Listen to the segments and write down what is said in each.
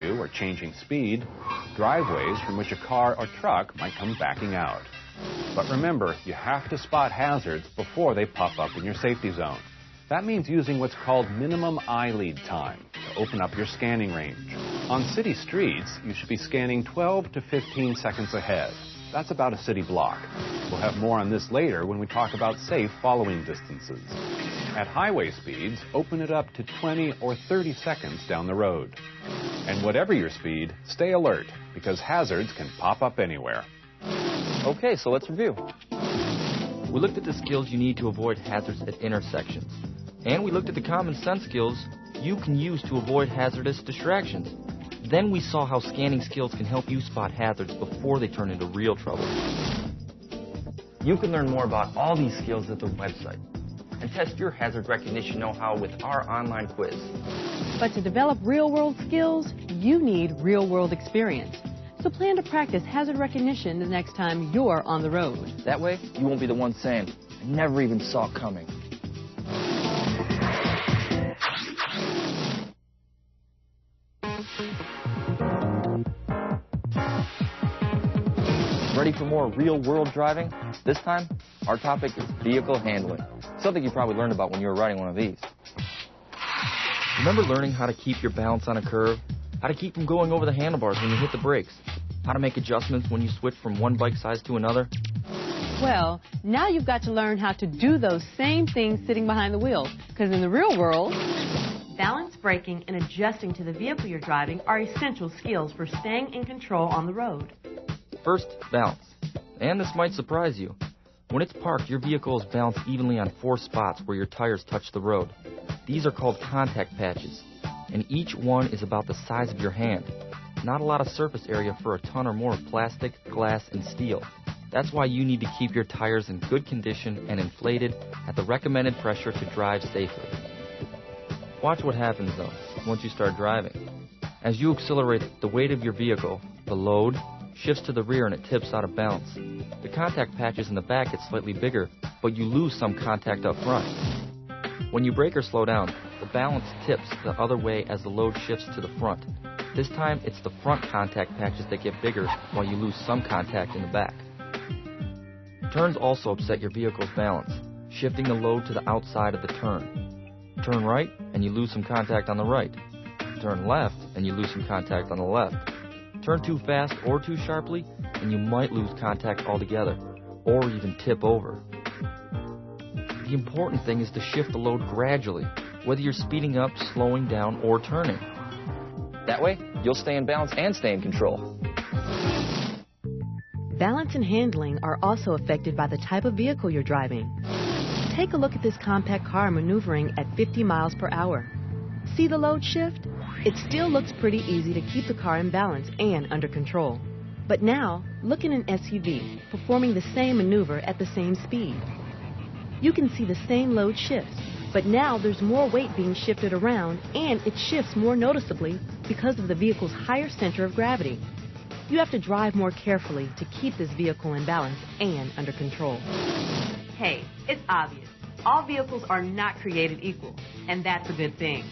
or changing speed, driveways from which a car or truck might come backing out. But remember, you have to spot hazards before they pop up in your safety zone. That means using what's called minimum eye lead time to open up your scanning range. On city streets, you should be scanning 12 to 15 seconds ahead. That's about a city block. We'll have more on this later when we talk about safe following distances. At highway speeds, open it up to 20 or 30 seconds down the road. And whatever your speed, stay alert, because hazards can pop up anywhere. Okay, so let's review. We looked at the skills you need to avoid hazards at intersections. And we looked at the common sense skills you can use to avoid hazardous distractions. Then we saw how scanning skills can help you spot hazards before they turn into real trouble. You can learn more about all these skills at the website and test your hazard recognition know-how with our online quiz. But to develop real-world skills, you need real-world experience. So plan to practice hazard recognition the next time you're on the road. That way, you won't be the one saying, "I never even saw it coming." Ready for more real-world driving? This time, our topic is vehicle handling. Something you probably learned about when you were riding one of these. Remember learning how to keep your balance on a curve? How to keep from going over the handlebars when you hit the brakes? How to make adjustments when you switch from one bike size to another? Well, now you've got to learn how to do those same things sitting behind the wheel. Because in the real world, balance, braking, and adjusting to the vehicle you're driving are essential skills for staying in control on the road. First, balance. And this might surprise you. When it's parked, your vehicle is balanced evenly on 4 spots where your tires touch the road. These are called contact patches, and each one is about the size of your hand. Not a lot of surface area for a ton or more of plastic, glass, and steel. That's why you need to keep your tires in good condition and inflated at the recommended pressure to drive safely. Watch what happens, though, once you start driving. As you accelerate, the weight of your vehicle, the load, shifts to the rear and it tips out of balance. The contact patches in the back get slightly bigger, but you lose some contact up front. When you brake or slow down, the balance tips the other way as the load shifts to the front. This time, it's the front contact patches that get bigger while you lose some contact in the back. Turns also upset your vehicle's balance, shifting the load to the outside of the turn. Turn right, and you lose some contact on the right. Turn left, and you lose some contact on the left. Turn too fast or too sharply, and you might lose contact altogether, or even tip over. The important thing is to shift the load gradually, whether you're speeding up, slowing down, or turning. That way, you'll stay in balance and stay in control. Balance and handling are also affected by the type of vehicle you're driving. Take a look at this compact car maneuvering at 50 miles per hour. See the load shift? It still looks pretty easy to keep the car in balance and under control. But now, look at an SUV performing the same maneuver at the same speed. You can see the same load shifts, but now there's more weight being shifted around, and it shifts more noticeably because of the vehicle's higher center of gravity. You have to drive more carefully to keep this vehicle in balance and under control. Hey, it's obvious. All vehicles are not created equal, and that's a good thing.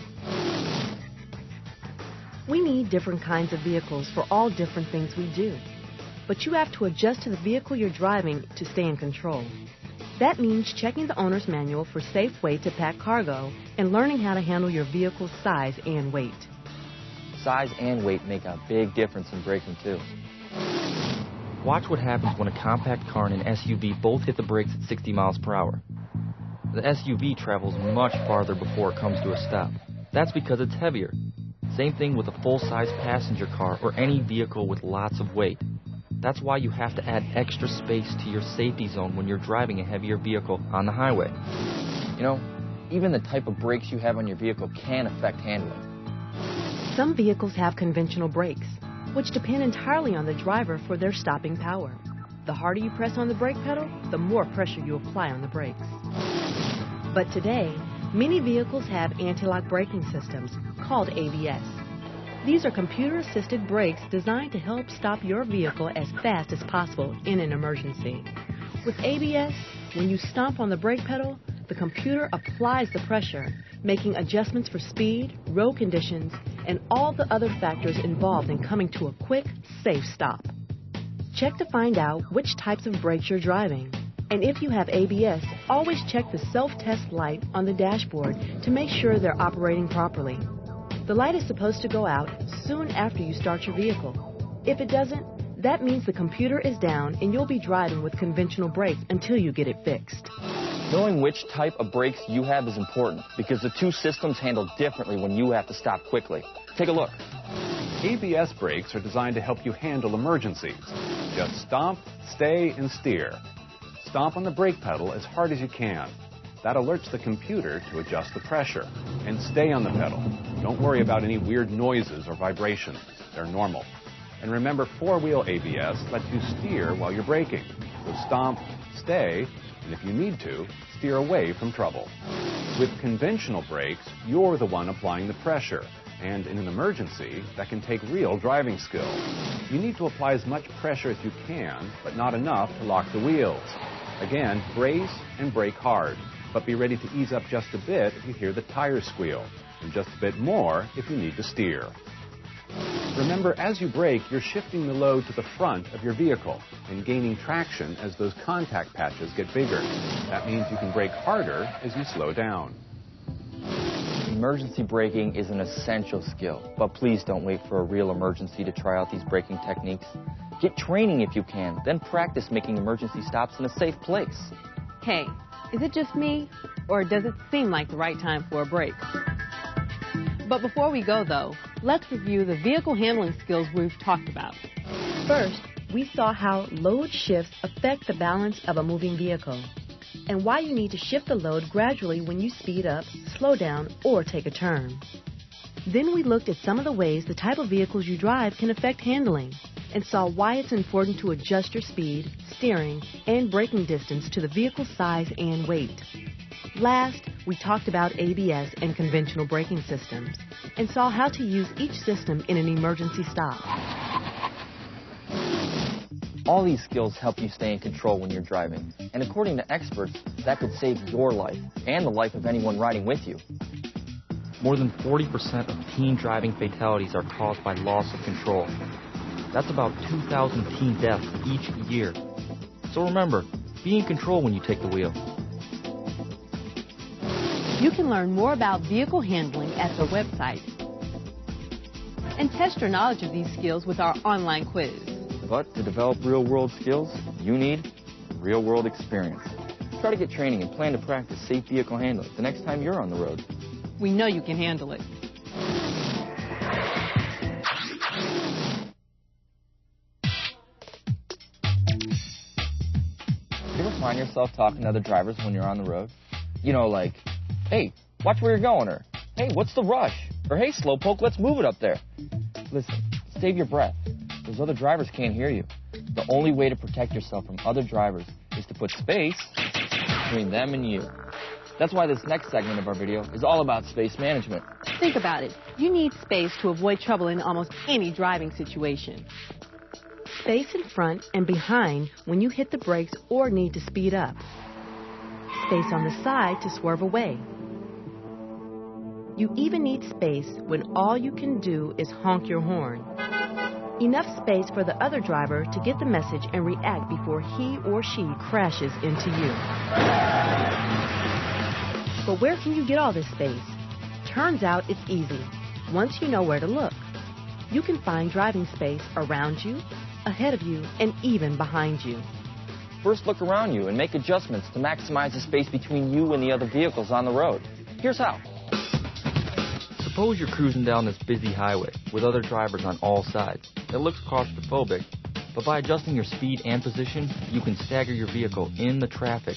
We need different kinds of vehicles for all different things we do. But you have to adjust to the vehicle you're driving to stay in control. That means checking the owner's manual for safe way to pack cargo and learning how to handle your vehicle's size and weight. Size and weight make a big difference in braking, too. Watch what happens when a compact car and an SUV both hit the brakes at 60 miles per hour. The SUV travels much farther before it comes to a stop. That's because it's heavier. Same thing with a full-size passenger car or any vehicle with lots of weight. That's why you have to add extra space to your safety zone when you're driving a heavier vehicle on the highway. You know, even the type of brakes you have on your vehicle can affect handling. Some vehicles have conventional brakes, which depend entirely on the driver for their stopping power. The harder you press on the brake pedal, the more pressure you apply on the brakes. But today, many vehicles have anti-lock braking systems called ABS. These are computer-assisted brakes designed to help stop your vehicle as fast as possible in an emergency. With ABS, when you stomp on the brake pedal, the computer applies the pressure, making adjustments for speed, road conditions, and all the other factors involved in coming to a quick, safe stop. Check to find out which types of brakes you're driving. And if you have ABS, always check the self-test light on the dashboard to make sure they're operating properly. The light is supposed to go out soon after you start your vehicle. If it doesn't, that means the computer is down and you'll be driving with conventional brakes until you get it fixed. Knowing which type of brakes you have is important because the two systems handle differently when you have to stop quickly. Take a look. ABS brakes are designed to help you handle emergencies. Just stomp, stay, and steer. Stomp on the brake pedal as hard as you can. That alerts the computer to adjust the pressure. And stay on the pedal. Don't worry about any weird noises or vibrations. They're normal. And remember, four-wheel ABS lets you steer while you're braking. So stomp, stay, and if you need to, steer away from trouble. With conventional brakes, you're the one applying the pressure. And in an emergency, that can take real driving skill. You need to apply as much pressure as you can, but not enough to lock the wheels. Again, brace and brake hard, but be ready to ease up just a bit if you hear the tires squeal, and just a bit more if you need to steer. Remember, as you brake, you're shifting the load to the front of your vehicle and gaining traction as those contact patches get bigger. That means you can brake harder as you slow down. Emergency braking is an essential skill, but please don't wait for a real emergency to try out these braking techniques. Get training if you can, then practice making emergency stops in a safe place. Hey, is it just me, or does it seem like the right time for a break? But before we go, though, let's review the vehicle handling skills we've talked about. First, we saw how load shifts affect the balance of a moving vehicle, and why you need to shift the load gradually when you speed up, slow down, or take a turn. Then we looked at some of the ways the type of vehicles you drive can affect handling, and saw why it's important to adjust your speed, steering, and braking distance to the vehicle's size and weight. Last, we talked about ABS and conventional braking systems, and saw how to use each system in an emergency stop. All these skills help you stay in control when you're driving, and according to experts, that could save your life and the life of anyone riding with you. More than 40% of teen driving fatalities are caused by loss of control. That's about 2,000 teen deaths each year. So remember, be in control when you take the wheel. You can learn more about vehicle handling at the website and test your knowledge of these skills with our online quiz. But to develop real-world skills, you need real-world experience. Try to get training and plan to practice safe vehicle handling the next time you're on the road. We know you can handle it. You ever find yourself talking to other drivers when you're on the road? You know, like, hey, watch where you're going, or hey, what's the rush? Or hey, slowpoke, let's move it up there. Listen, save your breath. Those other drivers can't hear you. The only way to protect yourself from other drivers is to put space between them and you. That's why this next segment of our video is all about space management. Think about it. You need space to avoid trouble in almost any driving situation. Space in front and behind when you hit the brakes or need to speed up. Space on the side to swerve away. You even need space when all you can do is honk your horn. Enough space for the other driver to get the message and react before he or she crashes into you. But where can you get all this space? Turns out it's easy, once you know where to look. You can find driving space around you, ahead of you, and even behind you. First, look around you and make adjustments to maximize the space between you and the other vehicles on the road. Here's how. Suppose you're cruising down this busy highway with other drivers on all sides. It looks claustrophobic, but by adjusting your speed and position, you can stagger your vehicle in the traffic